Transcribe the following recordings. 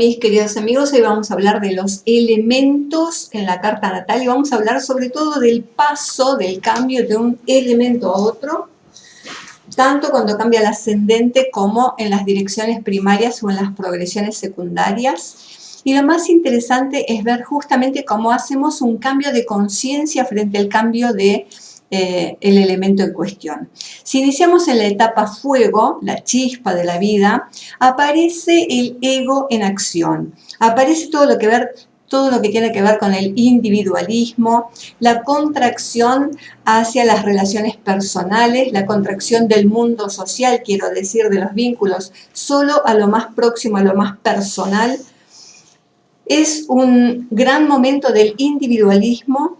mis queridos amigos, hoy vamos a hablar de los elementos en la carta natal y vamos a hablar sobre todo del paso, del cambio de un elemento a otro, tanto cuando cambia el ascendente como en las direcciones primarias o en las progresiones secundarias. Y lo más interesante es ver justamente cómo hacemos un cambio de conciencia frente al cambio de el elemento en cuestión. Si iniciamos en la etapa fuego, la chispa de la vida, aparece el ego en acción. Aparece todo lo que tiene que ver con el individualismo, la contracción hacia las relaciones personales, la contracción del mundo social, quiero decir, de los vínculos, solo a lo más próximo, a lo más personal. Es un gran momento del individualismo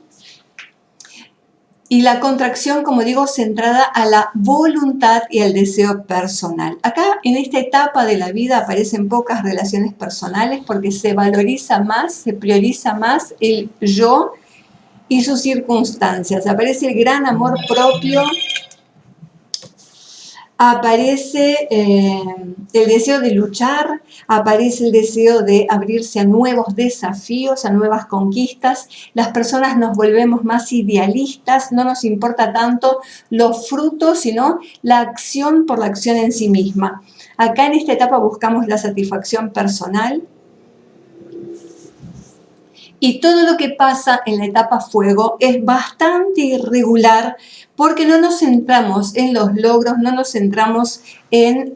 y la contracción, como digo, centrada a la voluntad y al deseo personal. Acá, en esta etapa de la vida, aparecen pocas relaciones personales porque se valoriza más, se prioriza más el yo y sus circunstancias. Aparece el gran amor propio, aparece el deseo de luchar, aparece el deseo de abrirse a nuevos desafíos, a nuevas conquistas. Las personas nos volvemos más idealistas, no nos importa tanto los frutos, sino la acción por la acción en sí misma. Acá en esta etapa buscamos la satisfacción personal. Y todo lo que pasa en la etapa fuego es bastante irregular porque no nos centramos en los logros, no nos centramos en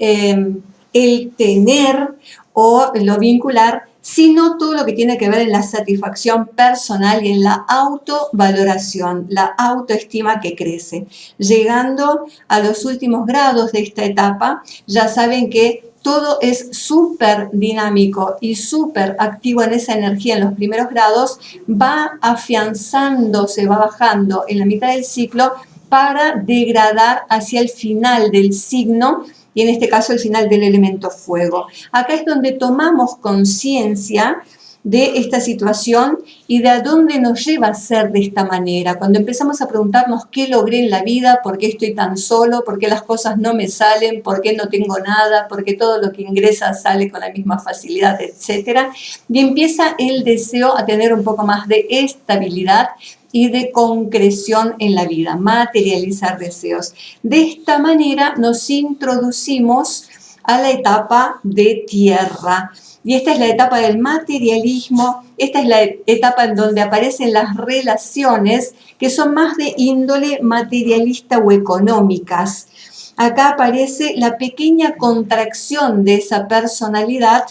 el tener o lo vincular, sino todo lo que tiene que ver en la satisfacción personal y en la autovaloración, la autoestima que crece. Llegando a los últimos grados de esta etapa, ya saben que todo es súper dinámico y súper activo en esa energía en los primeros grados, va afianzándose, va bajando en la mitad del ciclo para degradar hacia el final del signo, y en este caso el final del elemento fuego. Acá es donde tomamos conciencia de esta situación y de a dónde nos lleva a ser de esta manera. Cuando empezamos a preguntarnos qué logré en la vida, por qué estoy tan solo, por qué las cosas no me salen, por qué no tengo nada, por qué todo lo que ingresa sale con la misma facilidad, etc. Y empieza el deseo a tener un poco más de estabilidad y de concreción en la vida, materializar deseos. De esta manera nos introducimos a la etapa de tierra. Y esta es la etapa del materialismo, esta es la etapa en donde aparecen las relaciones que son más de índole materialista o económicas. Acá aparece la pequeña contracción de esa personalidad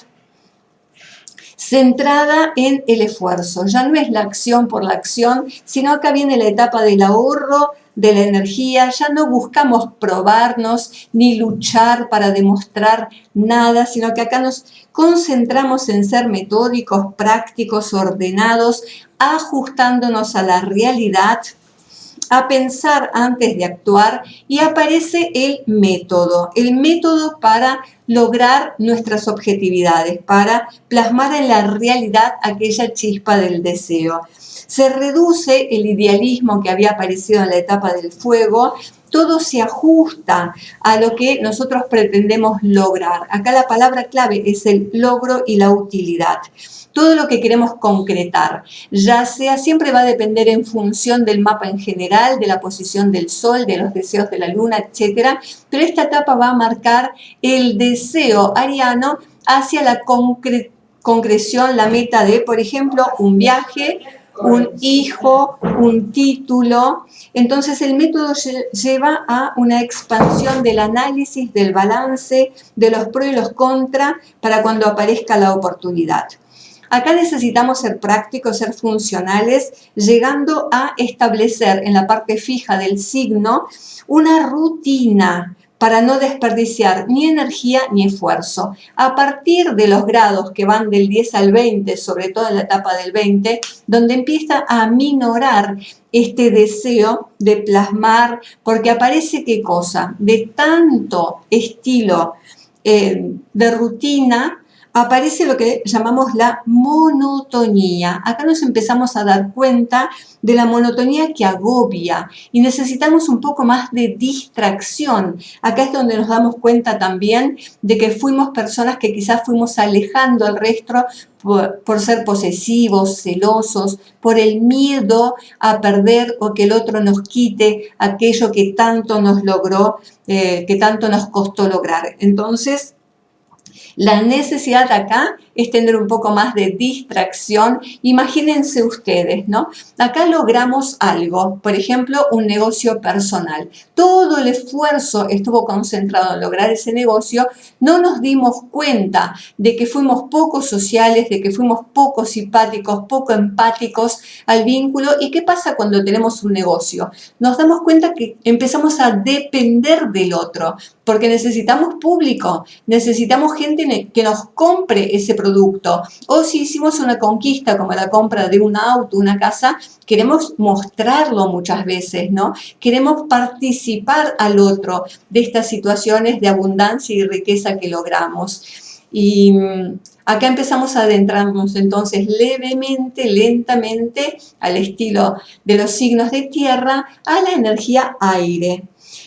centrada en el esfuerzo. Ya no es la acción por la acción, sino acá viene la etapa del ahorro, de la energía. Ya no buscamos probarnos ni luchar para demostrar nada, sino que acá nos concentramos en ser metódicos, prácticos, ordenados, ajustándonos a la realidad, a pensar antes de actuar, y aparece el método para lograr nuestras objetividades, para plasmar en la realidad aquella chispa del deseo. Se reduce el idealismo que había aparecido en la etapa del fuego, todo se ajusta a lo que nosotros pretendemos lograr. Acá la palabra clave es el logro y la utilidad. Todo lo que queremos concretar, ya sea, siempre va a depender en función del mapa en general, de la posición del sol, de los deseos de la luna, etc. Pero esta etapa va a marcar el deseo ariano hacia la concreción, la meta de, por ejemplo, un viaje, un hijo, un título. Entonces el método lleva a una expansión del análisis, del balance, de los pros y los contras para cuando aparezca la oportunidad. Acá necesitamos ser prácticos, ser funcionales, llegando a establecer en la parte fija del signo una rutina para no desperdiciar ni energía ni esfuerzo. A partir de los grados que van del 10 al 20, sobre todo en la etapa del 20, donde empieza a minorar este deseo de plasmar, porque aparece ¿qué cosa? De tanto estilo de rutina, aparece lo que llamamos la monotonía. Acá nos empezamos a dar cuenta de la monotonía que agobia y necesitamos un poco más de distracción. Acá es donde nos damos cuenta también de que fuimos personas que quizás fuimos alejando al resto por ser posesivos, celosos, por el miedo a perder o que el otro nos quite aquello que tanto nos logró, que tanto nos costó lograr. Entonces, la necesidad acá es tener un poco más de distracción. Imagínense ustedes, ¿no? Acá logramos algo, por ejemplo, un negocio personal. Todo el esfuerzo estuvo concentrado en lograr ese negocio. No nos dimos cuenta de que fuimos poco sociales, de que fuimos poco simpáticos, poco empáticos al vínculo. ¿Y qué pasa cuando tenemos un negocio? Nos damos cuenta que empezamos a depender del otro, porque necesitamos público, necesitamos gente que nos compre ese producto. O si hicimos una conquista como la compra de un auto, una casa, queremos mostrarlo muchas veces, ¿no? Queremos participar al otro de estas situaciones de abundancia y riqueza que logramos. Y acá empezamos a adentrarnos entonces levemente, lentamente, al estilo de los signos de tierra, a la energía aire.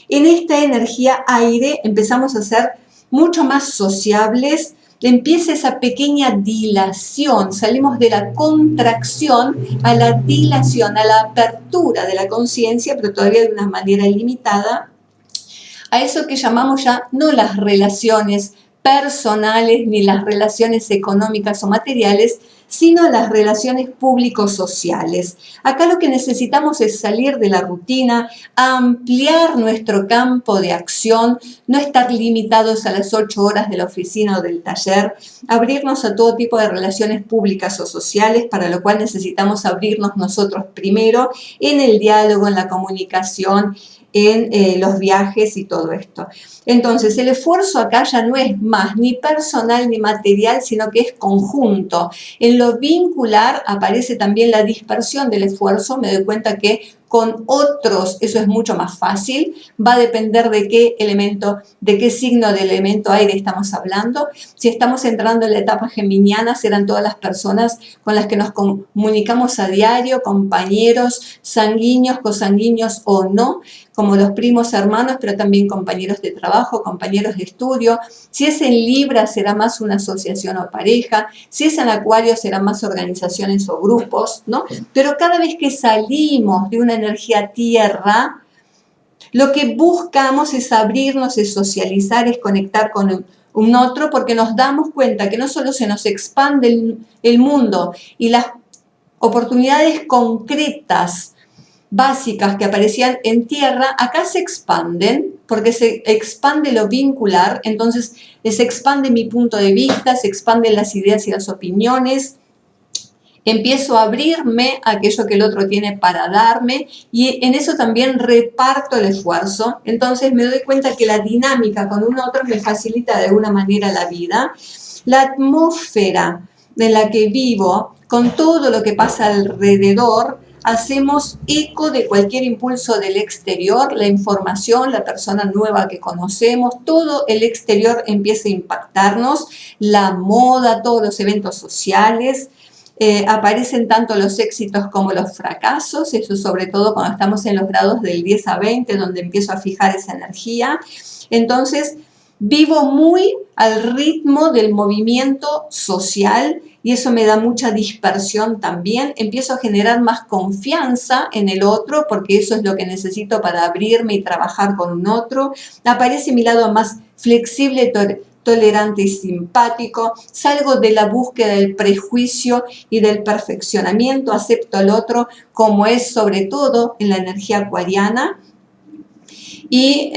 En esta energía aire empezamos a ser mucho más sociables, empieza esa pequeña dilación, salimos de la contracción a la dilación, a la apertura de la conciencia, pero todavía de una manera limitada, a eso que llamamos ya no las relaciones personales ni las relaciones económicas o materiales, sino las relaciones público-sociales. Acá lo que necesitamos es salir de la rutina, ampliar nuestro campo de acción, no estar limitados a las 8 horas de la oficina o del taller, abrirnos a todo tipo de relaciones públicas o sociales, para lo cual necesitamos abrirnos nosotros primero en el diálogo, en la comunicación, en los viajes y todo esto. Entonces, el esfuerzo acá ya no es más ni personal ni material, sino que es conjunto. En lo vincular aparece también la dispersión del esfuerzo. Me doy cuenta que con otros eso es mucho más fácil. Va a depender de qué elemento, de qué signo del elemento aire estamos hablando. Si estamos entrando en la etapa geminiana, serán todas las personas con las que nos comunicamos a diario, compañeros, sanguíneos, cosanguíneos o no, como los primos hermanos, pero también compañeros de trabajo, compañeros de estudio. Si es en Libra, será más una asociación o pareja. Si es en Acuario, serán más organizaciones o grupos, ¿no? Pero cada vez que salimos de una energía tierra, lo que buscamos es abrirnos, es socializar, es conectar con un otro, porque nos damos cuenta que no solo se nos expande el mundo y las oportunidades concretas básicas que aparecían en tierra, acá se expanden, porque se expande lo vincular, entonces se expande mi punto de vista, se expanden las ideas y las opiniones, empiezo a abrirme a aquello que el otro tiene para darme y en eso también reparto el esfuerzo. Entonces me doy cuenta que la dinámica con un otro me facilita de alguna manera la vida. La atmósfera en la que vivo, con todo lo que pasa alrededor, hacemos eco de cualquier impulso del exterior, la información, la persona nueva que conocemos, todo el exterior empieza a impactarnos, la moda, todos los eventos sociales. Aparecen tanto los éxitos como los fracasos, eso sobre todo cuando estamos en los grados del 10 a 20, donde empiezo a fijar esa energía. Entonces, vivo muy al ritmo del movimiento social y eso me da mucha dispersión también. Empiezo a generar más confianza en el otro porque eso es lo que necesito para abrirme y trabajar con un otro. Aparece mi lado más flexible, tolerante y simpático, salgo de la búsqueda del prejuicio y del perfeccionamiento, acepto al otro como es, sobre todo en la energía acuariana, y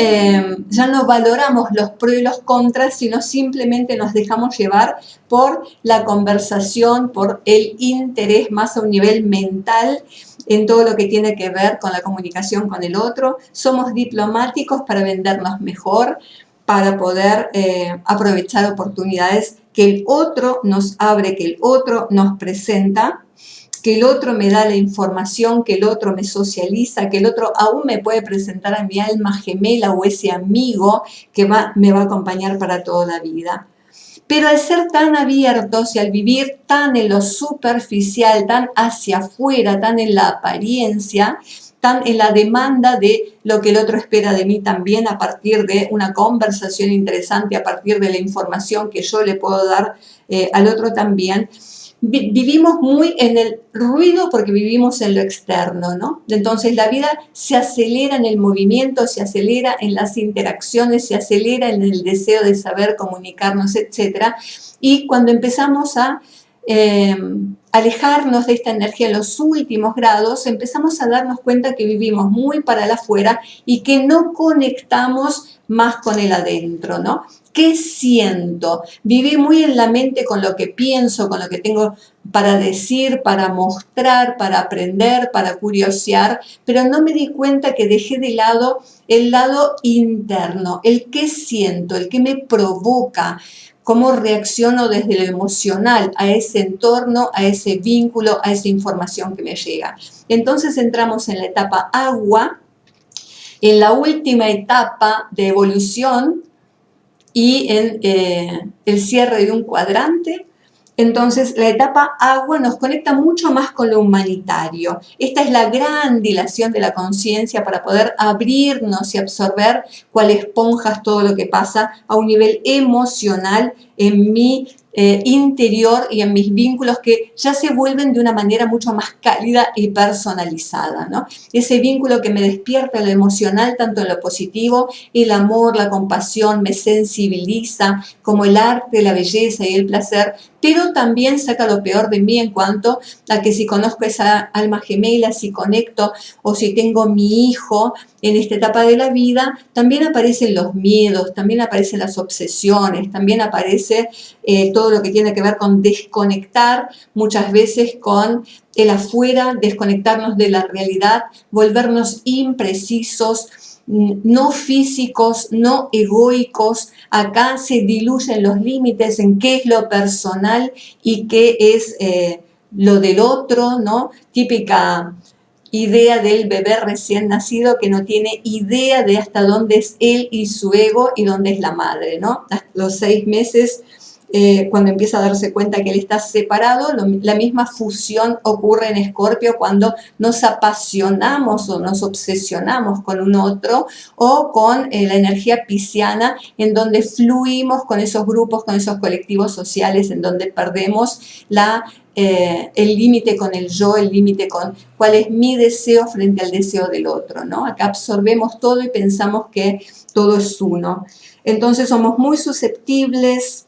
ya no valoramos los pros y los contras, sino simplemente nos dejamos llevar por la conversación, por el interés más a un nivel mental en todo lo que tiene que ver con la comunicación con el otro. Somos diplomáticos para vendernos mejor, para poder aprovechar oportunidades que el otro nos abre, que el otro nos presenta, que el otro me da la información, que el otro me socializa, que el otro aún me puede presentar a mi alma gemela o ese amigo que me va a acompañar para toda la vida. Pero al ser tan abiertos y al vivir tan en lo superficial, tan hacia afuera, tan en la apariencia, tan en la demanda de lo que el otro espera de mí también a partir de una conversación interesante, a partir de la información que yo le puedo dar al otro también, vivimos muy en el ruido porque vivimos en lo externo, ¿no? Entonces la vida se acelera en el movimiento, se acelera en las interacciones, se acelera en el deseo de saber comunicarnos, etc. Y cuando empezamos a alejarnos de esta energía en los últimos grados, empezamos a darnos cuenta que vivimos muy para el afuera y que no conectamos más con el adentro, ¿no? ¿Qué siento? Viví muy en la mente con lo que pienso, con lo que tengo para decir, para mostrar, para aprender, para curiosear, pero no me di cuenta que dejé de lado el lado interno, el qué siento, el que me provoca, cómo reacciono desde lo emocional a ese entorno, a ese vínculo, a esa información que me llega. Entonces entramos en la etapa agua, en la última etapa de evolución y en el cierre de un cuadrante. Entonces, la etapa agua nos conecta mucho más con lo humanitario. Esta es la gran dilación de la conciencia para poder abrirnos y absorber cual esponjas todo lo que pasa a un nivel emocional en mi interior y en mis vínculos que ya se vuelven de una manera mucho más cálida y personalizada, ¿no? Ese vínculo que me despierta lo emocional, tanto en lo positivo, el amor, la compasión, me sensibiliza, como el arte, la belleza y el placer, pero también saca lo peor de mí en cuanto a que si conozco esa alma gemela, si conecto o si tengo mi hijo en esta etapa de la vida, también aparecen los miedos, también aparecen las obsesiones, también aparece todo lo que tiene que ver con desconectar muchas veces con el afuera, desconectarnos de la realidad, volvernos imprecisos, no físicos, no egoicos. Acá se diluyen los límites en qué es lo personal y qué es lo del otro, ¿no? Típica idea del bebé recién nacido que no tiene idea de hasta dónde es él y su ego y dónde es la madre, ¿no? Hasta los 6 meses, cuando empieza a darse cuenta que él está separado, la misma fusión ocurre en Escorpio cuando nos apasionamos o nos obsesionamos con un otro, o con la energía pisciana, en donde fluimos con esos grupos, con esos colectivos sociales, en donde perdemos el límite con el yo, el límite con cuál es mi deseo frente al deseo del otro, ¿no? Acá absorbemos todo y pensamos que todo es uno. Entonces somos muy susceptibles,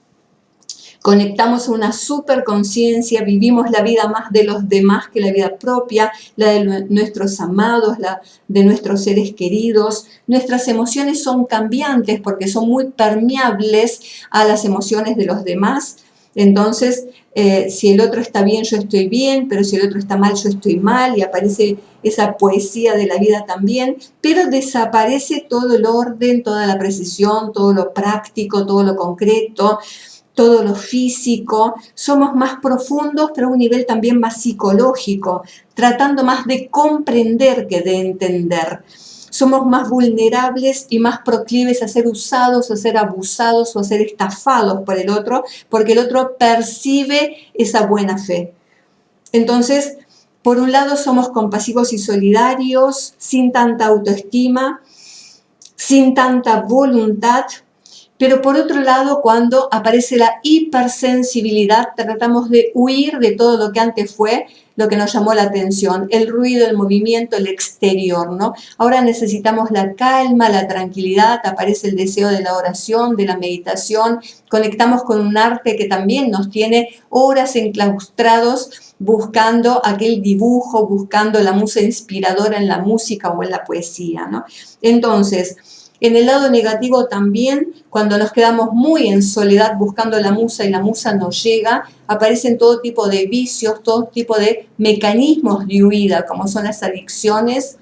conectamos a una superconciencia, vivimos la vida más de los demás que la vida propia, la de nuestros amados, la de nuestros seres queridos. Nuestras emociones son cambiantes porque son muy permeables a las emociones de los demás. Entonces, si el otro está bien, yo estoy bien, pero si el otro está mal, yo estoy mal, y aparece esa poesía de la vida también, pero desaparece todo el orden, toda la precisión, todo lo práctico, todo lo concreto, todo lo físico. Somos más profundos, pero a un nivel también más psicológico, tratando más de comprender que de entender. Somos más vulnerables y más proclives a ser usados, a ser abusados o a ser estafados por el otro, porque el otro percibe esa buena fe. Entonces, por un lado somos compasivos y solidarios, sin tanta autoestima, sin tanta voluntad, pero por otro lado, cuando aparece la hipersensibilidad, tratamos de huir de todo lo que antes fue, lo que nos llamó la atención, el ruido, el movimiento, el exterior, ¿no? Ahora necesitamos la calma, la tranquilidad, aparece el deseo de la oración, de la meditación, conectamos con un arte que también nos tiene horas enclaustrados buscando aquel dibujo, buscando la musa inspiradora en la música o en la poesía, ¿no? Entonces, en el lado negativo también, cuando nos quedamos muy en soledad buscando la musa y la musa no llega, aparecen todo tipo de vicios, todo tipo de mecanismos de huida, como son las adicciones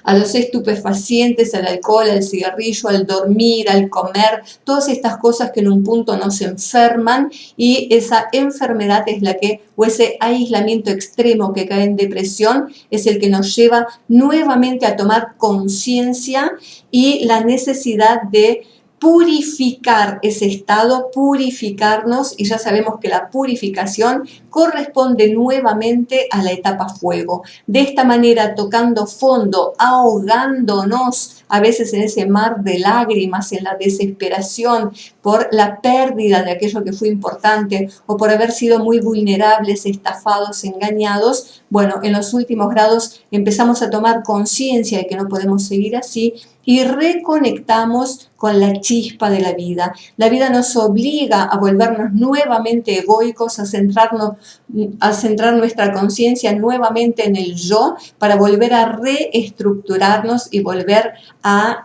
a los estupefacientes, al alcohol, al cigarrillo, al dormir, al comer, todas estas cosas que en un punto nos enferman, y esa enfermedad es la que, o ese aislamiento extremo que cae en depresión, es el que nos lleva nuevamente a tomar conciencia y la necesidad de purificar ese estado, purificarnos, y ya sabemos que la purificación corresponde nuevamente a la etapa fuego. De esta manera, tocando fondo, ahogándonos a veces en ese mar de lágrimas, en la desesperación por la pérdida de aquello que fue importante o por haber sido muy vulnerables, estafados, engañados. Bueno, en los últimos grados empezamos a tomar conciencia de que no podemos seguir así y reconectamos con la chispa de la vida. La vida nos obliga a volvernos nuevamente egoicos, a centrar nuestra conciencia nuevamente en el yo para volver a reestructurarnos y volver a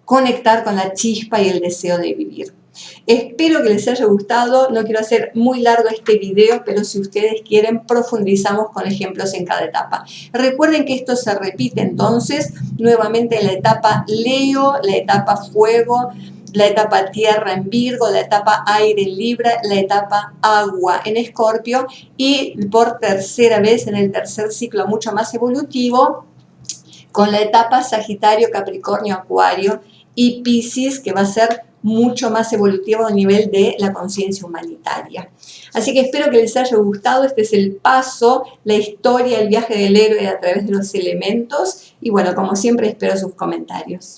conectar con la chispa y el deseo de vivir. Espero que les haya gustado. No quiero hacer muy largo este video, pero si ustedes quieren profundizamos con ejemplos en cada etapa. Recuerden que esto se repite entonces nuevamente en la etapa Leo, la etapa Fuego, la etapa Tierra en Virgo, la etapa Aire en Libra, la etapa Agua en Escorpio y por tercera vez en el tercer ciclo mucho más evolutivo con la etapa Sagitario, Capricornio, Acuario y Piscis, que va a ser mucho más evolutivo a nivel de la conciencia humanitaria. Así que espero que les haya gustado. Este es el paso, la historia, el viaje del héroe a través de los elementos. Y bueno, como siempre, espero sus comentarios.